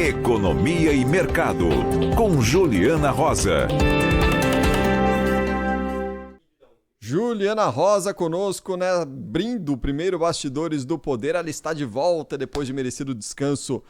Economia e Mercado, com Juliana Rosa. Juliana Rosa conosco, né? Abrindo o primeiro Bastidores do Poder. Ela está de volta depois de merecido descanso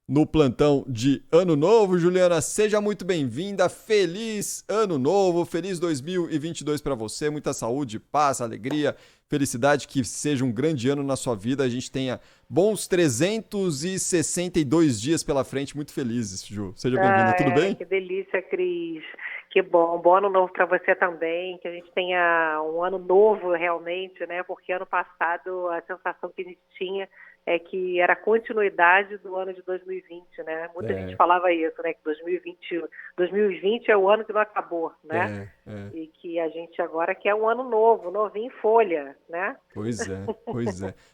no plantão de Ano Novo. Juliana, seja muito bem-vinda. Feliz Ano Novo, feliz 2022 para você. Muita saúde, paz, alegria, felicidade, que seja um grande ano na sua vida. A gente tenha bons 362 dias pela frente. Muito felizes, Ju. Seja bem-vinda. Tudo bem? Que delícia, Cris. Que bom. Bom ano novo para você também. Que a gente tenha um ano novo realmente, né? Porque ano passado a sensação que a gente tinha é que era a continuidade do ano de 2020, né? Muita gente falava isso, né? Que 2020 é o ano que não acabou, né? E que a gente agora quer um ano novo, novinho em folha, né? Pois é.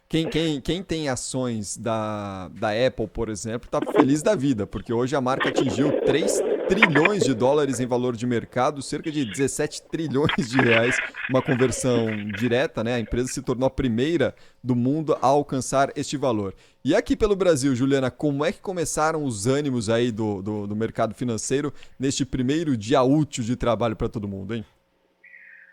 Quem tem ações da Apple, por exemplo, está feliz da vida, porque hoje a marca atingiu 3 trilhões de dólares em valor de mercado, cerca de 17 trilhões de reais, uma conversão direta, né? A empresa se tornou a primeira do mundo a alcançar este valor. E aqui pelo Brasil, Juliana, como é que começaram os ânimos aí do mercado financeiro neste primeiro dia útil de trabalho para todo mundo, hein?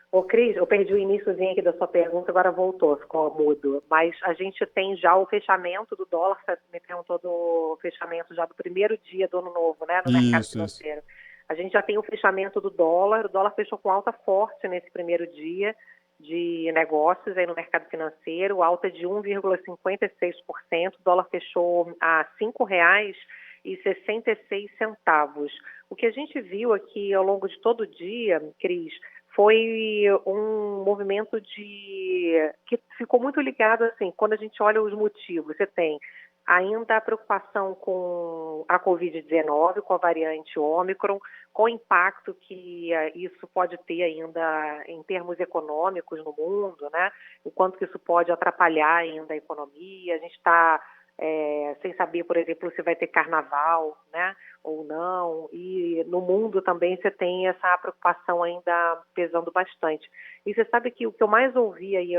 Ô, Cris, eu perdi o iniciozinho aqui da sua pergunta, agora voltou, ficou mudo. Mas a gente tem já o fechamento do dólar, você me perguntou do fechamento já do primeiro dia do ano novo, né, no mercado financeiro. A gente já tem o fechamento do dólar, o dólar fechou com alta forte nesse primeiro dia de negócios aí no mercado financeiro, alta de 1,56%, o dólar fechou a R$ 5,66. O que a gente viu aqui ao longo de todo o dia, Cris, foi um movimento que ficou muito ligado, assim, quando a gente olha os motivos. Você tem ainda a preocupação com a Covid-19, com a variante Ômicron, com o impacto que isso pode ter ainda em termos econômicos no mundo, né? O quanto que isso pode atrapalhar ainda a economia. A gente está sem saber, por exemplo, se vai ter carnaval, né, ou não, e no mundo também você tem essa preocupação ainda pesando bastante. E você sabe que o que eu mais ouvi aí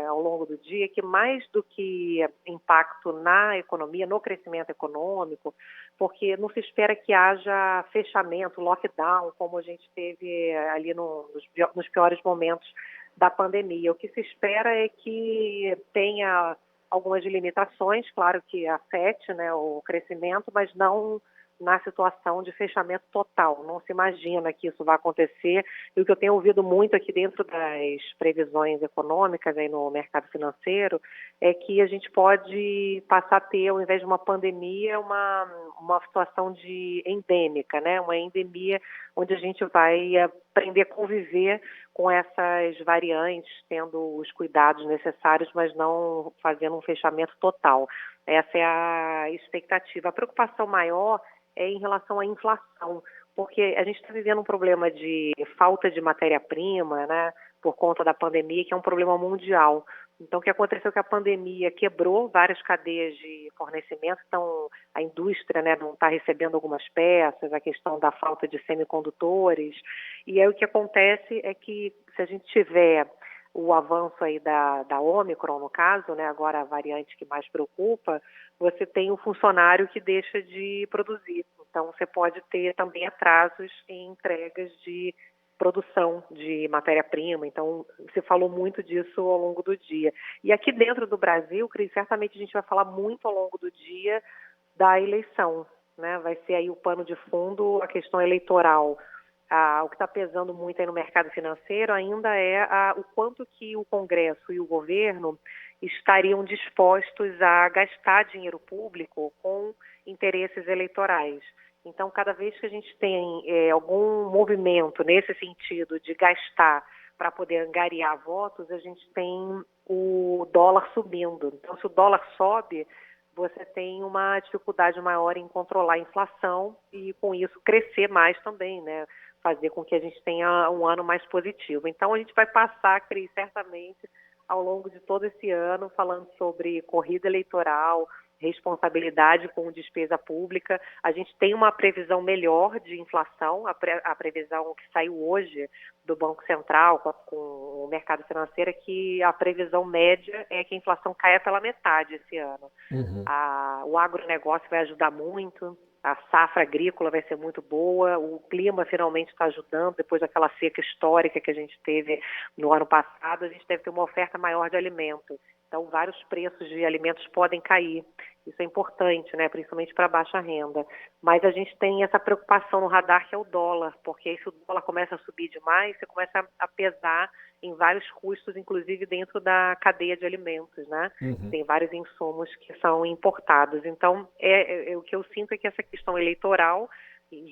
ao longo do dia é que mais do que impacto na economia, no crescimento econômico, porque não se espera que haja fechamento, lockdown, como a gente teve ali nos piores momentos da pandemia. O que se espera é que tenha algumas limitações, claro que afete, né, o crescimento, mas não na situação de fechamento total. Não se imagina que isso vai acontecer. E o que eu tenho ouvido muito aqui dentro das previsões econômicas aí no mercado financeiro é que a gente pode passar a ter, ao invés de uma pandemia, uma situação de endêmica, né? Uma endemia onde a gente vai aprender a conviver com essas variantes, tendo os cuidados necessários, mas não fazendo um fechamento total. Essa é a expectativa. A preocupação maior é em relação à inflação, porque a gente está vivendo um problema de falta de matéria-prima, né, por conta da pandemia, que é um problema mundial. Então, o que aconteceu é que a pandemia quebrou várias cadeias de fornecimento, então a indústria, né, não está recebendo algumas peças, a questão da falta de semicondutores, e aí o que acontece é que se a gente tiver o avanço aí da Ômicron, no caso, né, agora a variante que mais preocupa, você tem um funcionário que deixa de produzir. Então, você pode ter também atrasos em entregas de produção de matéria-prima. Então, se falou muito disso ao longo do dia. E aqui dentro do Brasil, Cris, certamente a gente vai falar muito ao longo do dia da eleição, né? Vai ser aí o pano de fundo, a questão eleitoral. O que está pesando muito aí no mercado financeiro ainda é o quanto que o Congresso e o governo estariam dispostos a gastar dinheiro público com interesses eleitorais. Então, cada vez que a gente tem algum movimento nesse sentido de gastar para poder angariar votos, a gente tem o dólar subindo. Então, se o dólar sobe, você tem uma dificuldade maior em controlar a inflação e, com isso, crescer mais também, né? Fazer com que a gente tenha um ano mais positivo. Então, a gente vai passar, Cris, certamente, ao longo de todo esse ano, falando sobre corrida eleitoral, responsabilidade com despesa pública. A gente tem uma previsão melhor de inflação, a previsão que saiu hoje do Banco Central com o mercado financeiro é que a previsão média é que a inflação caia pela metade esse ano. O agronegócio vai ajudar muito, a safra agrícola vai ser muito boa, o clima finalmente está ajudando, depois daquela seca histórica que a gente teve no ano passado, a gente deve ter uma oferta maior de alimento. Então, vários preços de alimentos podem cair. Isso é importante, né? Principalmente para baixa renda. Mas a gente tem essa preocupação no radar, que é o dólar, porque aí se o dólar começa a subir demais, você começa a pesar em vários custos, inclusive dentro da cadeia de alimentos, né? Tem vários insumos que são importados. Então, o que eu sinto é que essa questão eleitoral,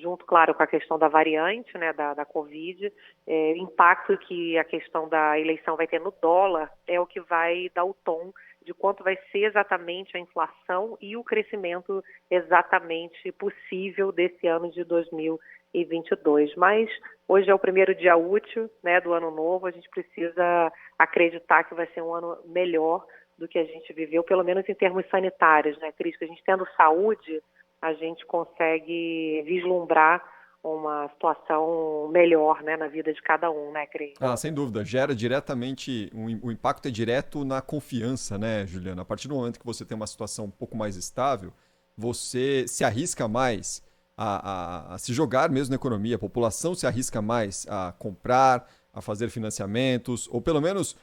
junto, claro, com a questão da variante, né, da Covid, o impacto que a questão da eleição vai ter no dólar é o que vai dar o tom de quanto vai ser exatamente a inflação e o crescimento exatamente possível desse ano de 2022. Mas hoje é o primeiro dia útil, né, do ano novo, a gente precisa acreditar que vai ser um ano melhor do que a gente viveu, pelo menos em termos sanitários, né, Cris? Que a gente tendo saúde, a gente consegue vislumbrar uma situação melhor, né, na vida de cada um, né, Cris? Sem dúvida. Gera diretamente, o impacto é direto na confiança, né, Juliana? A partir do momento que você tem uma situação um pouco mais estável, você se arrisca mais a se jogar mesmo na economia, a população se arrisca mais a comprar, a fazer financiamentos, ou pelo menos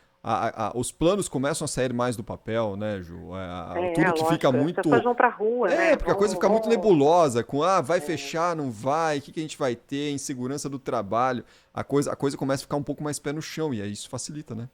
os planos começam a sair mais do papel, né, Ju? Tudo que Lógico, fica as muito... pessoas vão para a rua, né? Porque a coisa fica muito nebulosa, vai fechar, não vai, o que a gente vai ter, insegurança do trabalho, a coisa começa a ficar um pouco mais pé no chão, e aí isso facilita, né?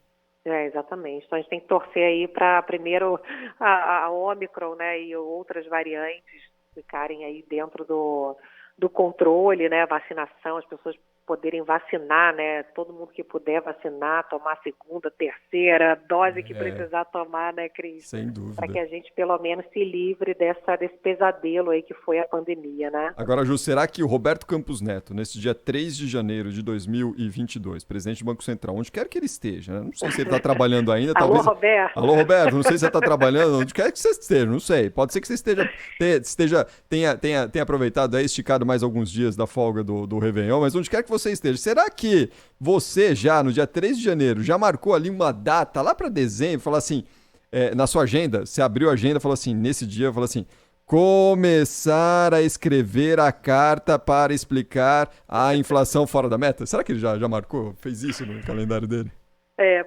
Exatamente. Então a gente tem que torcer aí para primeiro a Ômicron, né, e outras variantes ficarem aí dentro do controle, né, vacinação, as pessoas poderem vacinar, né, todo mundo que puder vacinar, tomar a segunda, terceira dose que precisar tomar, né, Cris? Sem dúvida. Para que a gente pelo menos se livre desse pesadelo aí que foi a pandemia, né? Agora, Ju, será que o Roberto Campos Neto, nesse dia 3 de janeiro de 2022, presidente do Banco Central, onde quer que ele esteja, né? Não sei se ele está trabalhando ainda, Alô, talvez... Roberto? Alô, Roberto, não sei se você está trabalhando, onde quer que você esteja, não sei. Pode ser que você tenha aproveitado aí, esticado mais alguns dias da folga do Réveillon, mas onde quer que você esteja, será que você já, no dia 3 de janeiro, já marcou ali uma data lá para dezembro, falou assim, na sua agenda, você abriu a agenda, falou assim, nesse dia, falou assim, começar a escrever a carta para explicar a inflação fora da meta? Será que ele já marcou, fez isso no calendário dele?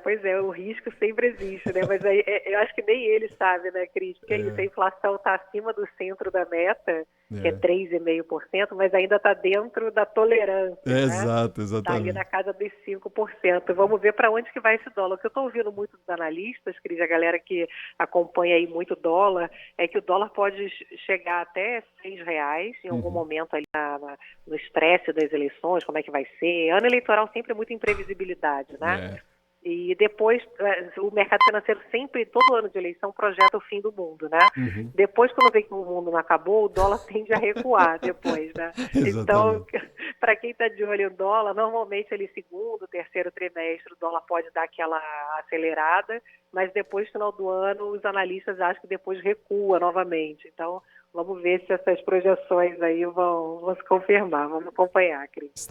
Pois é, o risco sempre existe, né? Mas aí, eu acho que nem ele sabe, né, Cris? Porque isso, a inflação está acima do centro da meta, que é 3,5%, mas ainda está dentro da tolerância, né? Exato, Está exatamente. ali na casa dos 5%. Vamos ver para onde que vai esse dólar. O que eu estou ouvindo muito dos analistas, Cris, a galera que acompanha aí muito dólar, é que o dólar pode chegar até R$6 em algum momento ali no estresse das eleições, como é que vai ser. Ano eleitoral sempre é muita imprevisibilidade, né? E depois, o mercado financeiro sempre, todo ano de eleição, projeta o fim do mundo, né? Depois, quando vê que o mundo não acabou, o dólar tende a recuar depois, né? Então, para quem está de olho no dólar, normalmente ali segundo, terceiro trimestre, o dólar pode dar aquela acelerada, mas depois, no final do ano, os analistas acham que depois recua novamente. Então, vamos ver se essas projeções aí vão se confirmar. Vamos acompanhar, Cris.